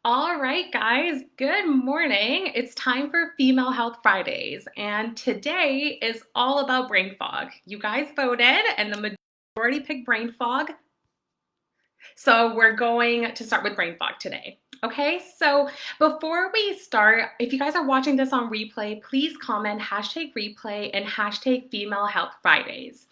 All right, guys, good morning. It's time for Female Health Fridays, and today is all about brain fog. You guys voted, and the majority picked brain fog. So we're going to start with brain fog today. Okay, so before we start, if you guys are watching this on replay, please comment hashtag replay and hashtag Female Health Fridays.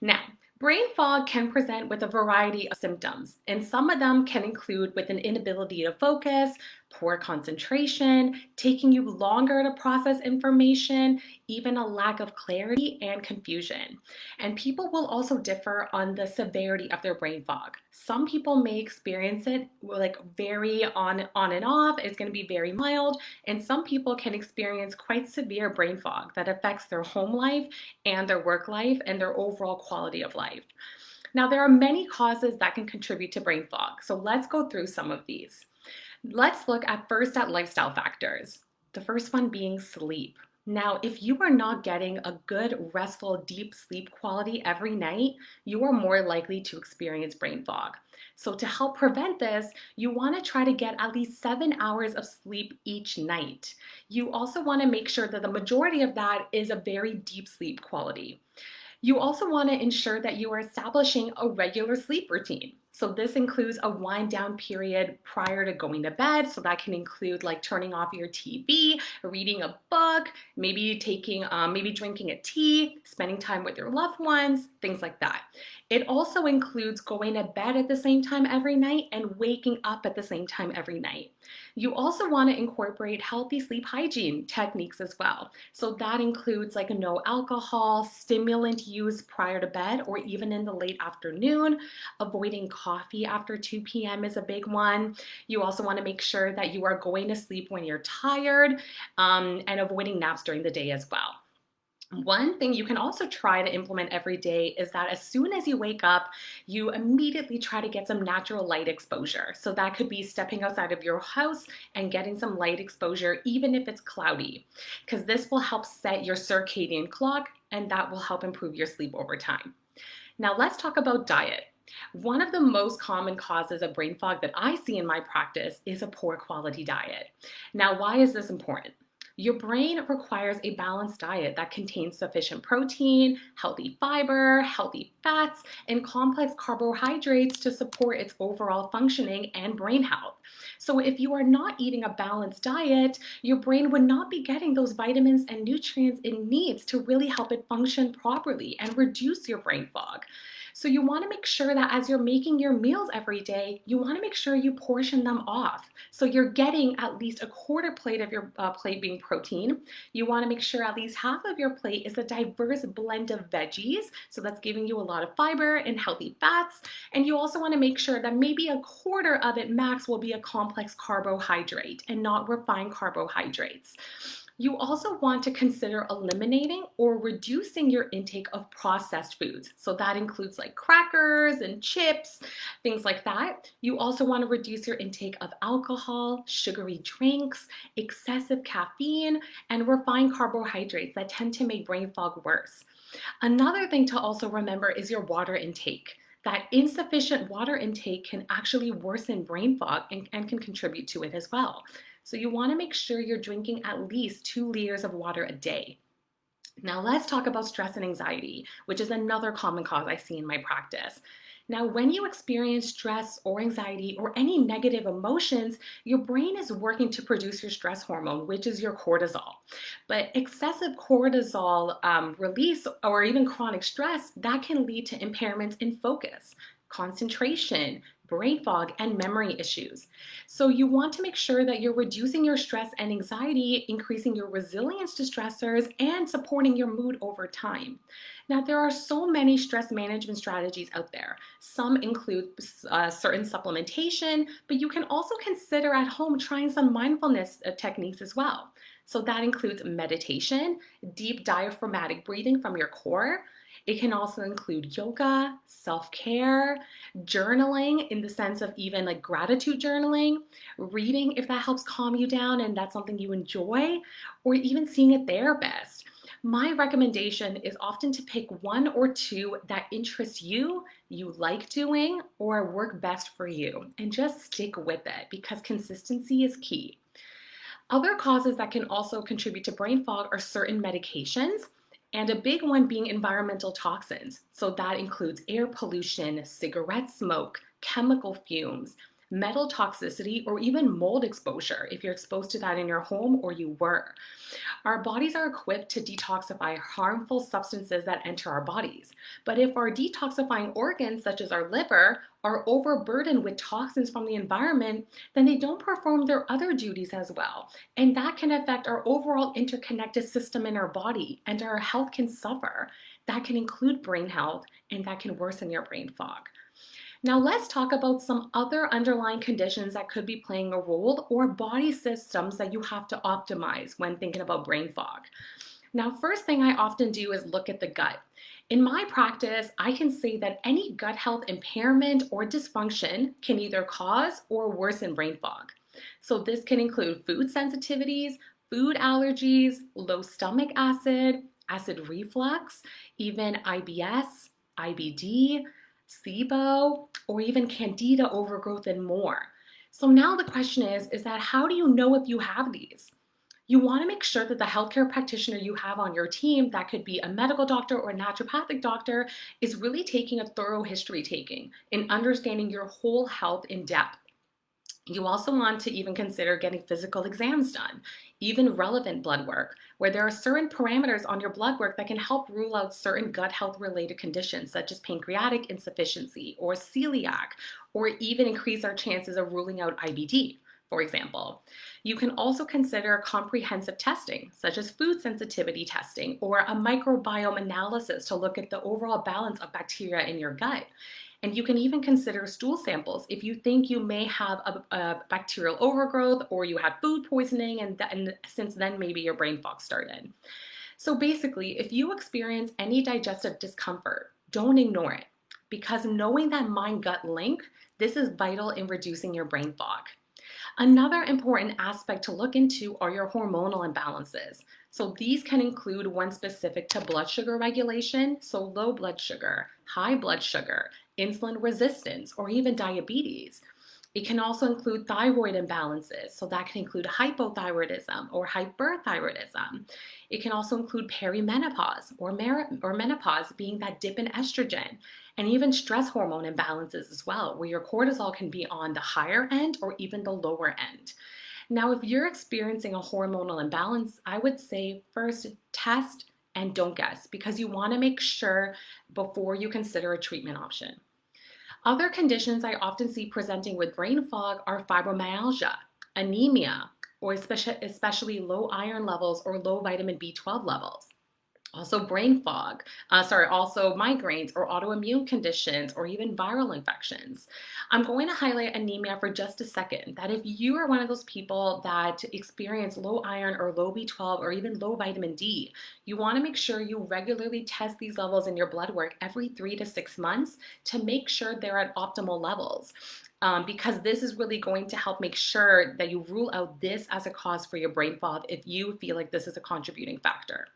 Now, brain fog can present with a variety of symptoms, and some of them can include with an inability to focus, poor concentration, taking you longer to process information, even a lack of clarity and confusion. And people will also differ on the severity of their brain fog. Some people may experience it like very on and off. It's going to be very mild, and some people can experience quite severe brain fog that affects their home life and their work life and their overall quality of life. Now, there are many causes that can contribute to brain fog, so let's go through some of these. Let's look at first at lifestyle factors. The first one being sleep. Now, if you are not getting a good, restful, deep sleep quality every night, you are more likely to experience brain fog. So, to help prevent this, you want to try to get at least 7 hours of sleep each night. You also want to make sure that the majority of that is a very deep sleep quality. You also want to ensure that you are establishing a regular sleep routine. So this includes a wind down period prior to going to bed. So that can include like turning off your TV, reading a book, maybe drinking a tea, spending time with your loved ones, things like that. It also includes going to bed at the same time every night and waking up at the same time every night. You also want to incorporate healthy sleep hygiene techniques as well. So that includes like no alcohol, stimulant use prior to bed or even in the late afternoon. Avoiding coffee after 2 p.m. is a big one. You also want to make sure that you are going to sleep when you're tired, and avoiding naps during the day as well. One thing you can also try to implement every day is that as soon as you wake up, you immediately try to get some natural light exposure. So that could be stepping outside of your house and getting some light exposure, even if it's cloudy, because this will help set your circadian clock and that will help improve your sleep over time. Now, let's talk about diet. One of the most common causes of brain fog that I see in my practice is a poor quality diet. Now, why is this important? Your brain requires a balanced diet that contains sufficient protein, healthy fiber, healthy fats, and complex carbohydrates to support its overall functioning and brain health. So if you are not eating a balanced diet, your brain would not be getting those vitamins and nutrients it needs to really help it function properly and reduce your brain fog. So you want to make sure that as you're making your meals every day, you want to make sure you portion them off. So you're getting at least a quarter plate of your plate being protein. You want to make sure at least half of your plate is a diverse blend of veggies. So that's giving you a lot of fiber and healthy fats. And you also want to make sure that maybe a quarter of it max will be a complex carbohydrate and not refined carbohydrates. You also want to consider eliminating or reducing your intake of processed foods. So that includes like crackers and chips, things like that. You also want to reduce your intake of alcohol, sugary drinks, excessive caffeine, and refined carbohydrates that tend to make brain fog worse. Another thing to also remember is your water intake. That insufficient water intake can actually worsen brain fog and can contribute to it as well. So you want to make sure you're drinking at least 2 liters of water a day. Now let's talk about stress and anxiety, which is another common cause I see in my practice. Now, when you experience stress or anxiety or any negative emotions, your brain is working to produce your stress hormone, which is your cortisol. But excessive cortisol release or even chronic stress, that can lead to impairments in focus, concentration, brain fog, and memory issues. So you want to make sure that you're reducing your stress and anxiety, increasing your resilience to stressors, and supporting your mood over time. Now, there are so many stress management strategies out there. Some include certain supplementation, but you can also consider at home trying some mindfulness techniques as well. So that includes meditation, deep diaphragmatic breathing from your core. It can also include yoga, self-care, journaling in the sense of even like gratitude journaling, reading if that helps calm you down and that's something you enjoy, or even seeing a therapist. My recommendation is often to pick one or two that interest you, you like doing, or work best for you, and just stick with it because consistency is key. Other causes that can also contribute to brain fog are certain medications, and a big one being environmental toxins. So that includes air pollution, cigarette smoke, chemical fumes, metal toxicity, or even mold exposure if you're exposed to that in your home or you were. Our bodies are equipped to detoxify harmful substances that enter our bodies. But if our detoxifying organs, such as our liver, are overburdened with toxins from the environment, then they don't perform their other duties as well. And that can affect our overall interconnected system in our body, and our health can suffer. That can include brain health, and that can worsen your brain fog. Now let's talk about some other underlying conditions that could be playing a role or body systems that you have to optimize when thinking about brain fog. Now, first thing I often do is look at the gut. In my practice, I can say that any gut health impairment or dysfunction can either cause or worsen brain fog. So this can include food sensitivities, food allergies, low stomach acid, acid reflux, even IBS, IBD, SIBO, or even candida overgrowth and more. So now the question is that how do you know if you have these? You want to make sure that the healthcare practitioner you have on your team, that could be a medical doctor or a naturopathic doctor, is really taking a thorough history taking and understanding your whole health in depth. You also want to even consider getting physical exams done, even relevant blood work, where there are certain parameters on your blood work that can help rule out certain gut health related conditions such as pancreatic insufficiency or celiac, or even increase our chances of ruling out IBD, for example. You can also consider comprehensive testing, such as food sensitivity testing or a microbiome analysis to look at the overall balance of bacteria in your gut. And you can even consider stool samples if you think you may have a bacterial overgrowth or you had food poisoning, and since then maybe your brain fog started. So basically, if you experience any digestive discomfort, don't ignore it, because knowing that mind-gut link, this is vital in reducing your brain fog. Another important aspect to look into are your hormonal imbalances. So these can include one specific to blood sugar regulation, so low blood sugar, high blood sugar, insulin resistance, or even diabetes. It can also include thyroid imbalances, so that can include hypothyroidism or hyperthyroidism. It can also include perimenopause or menopause, being that dip in estrogen, and even stress hormone imbalances as well, where your cortisol can be on the higher end or even the lower end. Now, if you're experiencing a hormonal imbalance, I would say first test and don't guess, because you want to make sure before you consider a treatment option. Other conditions I often see presenting with brain fog are fibromyalgia, anemia, or especially low iron levels or low vitamin B12 levels. Also also migraines or autoimmune conditions or even viral infections. I'm going to highlight anemia for just a second, that if you are one of those people that experience low iron or low B12 or even low vitamin D, you want to make sure you regularly test these levels in your blood work every 3 to 6 months to make sure they're at optimal levels. Because this is really going to help make sure that you rule out this as a cause for your brain fog if you feel like this is a contributing factor.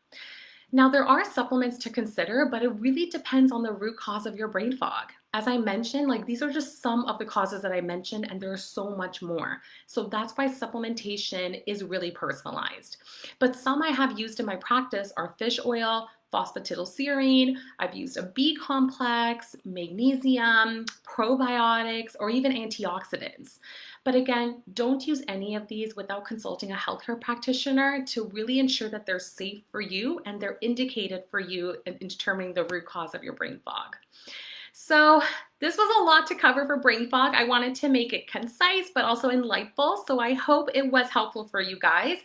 Now, there are supplements to consider, but it really depends on the root cause of your brain fog. As I mentioned, these are just some of the causes that I mentioned, and there's so much more. So that's why supplementation is really personalized. But some I have used in my practice are fish oil, phosphatidylserine, I've used a B complex, magnesium, probiotics, or even antioxidants. But again, don't use any of these without consulting a healthcare practitioner to really ensure that they're safe for you and they're indicated for you in determining the root cause of your brain fog. So this was a lot to cover for brain fog. I wanted to make it concise but also enlightful, so I hope it was helpful for you guys.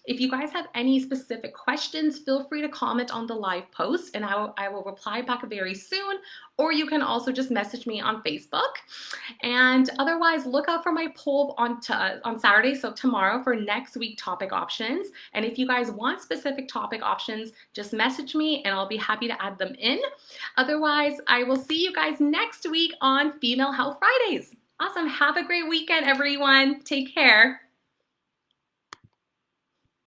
If you guys have any specific questions, feel free to comment on the live post and I will reply back very soon, or you can also just message me on Facebook. And otherwise, look out for my poll on Saturday, so tomorrow, for next week topic options. And if you guys want specific topic options, just message me and I'll be happy to add them in. Otherwise, I will see you guys next week on Female Health Fridays. Awesome. Have a great weekend, everyone. Take care.